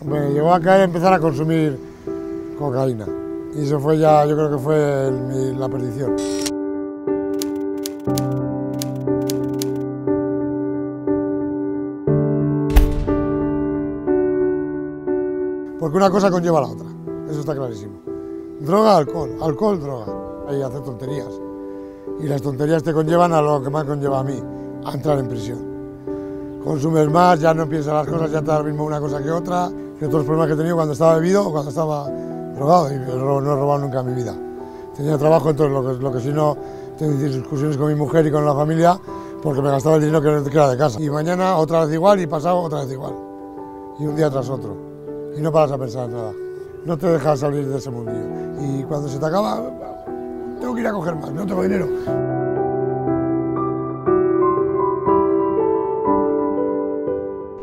Me llegó a caer empezar a consumir cocaína. Y eso fue ya, yo creo que fue la perdición. Porque una cosa conlleva a la otra, eso está clarísimo. Droga, alcohol, alcohol, droga. Ahí hacer tonterías. Y las tonterías te conllevan a lo que me conlleva a mí, a entrar en prisión. Consumes más, ya no piensas las cosas, ya te da lo mismo una cosa que otra. Y otros problemas que he tenido cuando estaba bebido o cuando estaba drogado, y no he robado nunca en mi vida. Tenía trabajo, entonces lo que si no, tenía discusiones con mi mujer y con la familia, porque me gastaba el dinero que era de casa. Y mañana otra vez igual y pasado otra vez igual. Y un día tras otro. Y no paras a pensar en nada. No te dejas salir de ese mundillo. Y cuando se te acaba, tengo que ir a coger más, no tengo dinero.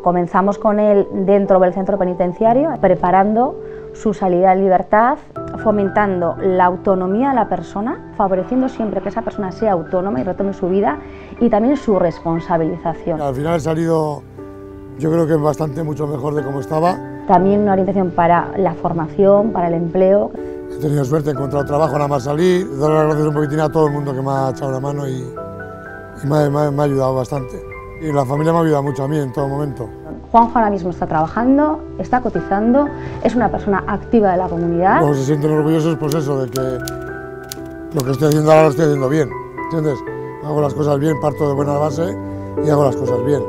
Comenzamos con él dentro del centro penitenciario, preparando su salida en libertad, fomentando la autonomía de la persona, favoreciendo siempre que esa persona sea autónoma y retome su vida, y también su responsabilización. Al final he salido, yo creo que mucho mejor de cómo estaba. También una orientación para la formación, para el empleo. He tenido suerte, he encontrado trabajo nada más salir. Doy las gracias un poquitín a todo el mundo que me ha echado la mano y me ha ayudado bastante. Y la familia me ha ayudado mucho a mí en todo momento. Juanjo ahora mismo está trabajando, está cotizando, es una persona activa de la comunidad. Luego se sienten orgullosos, pues eso, de que lo que estoy haciendo ahora lo estoy haciendo bien, ¿entiendes? Hago las cosas bien, parto de buena base y hago las cosas bien.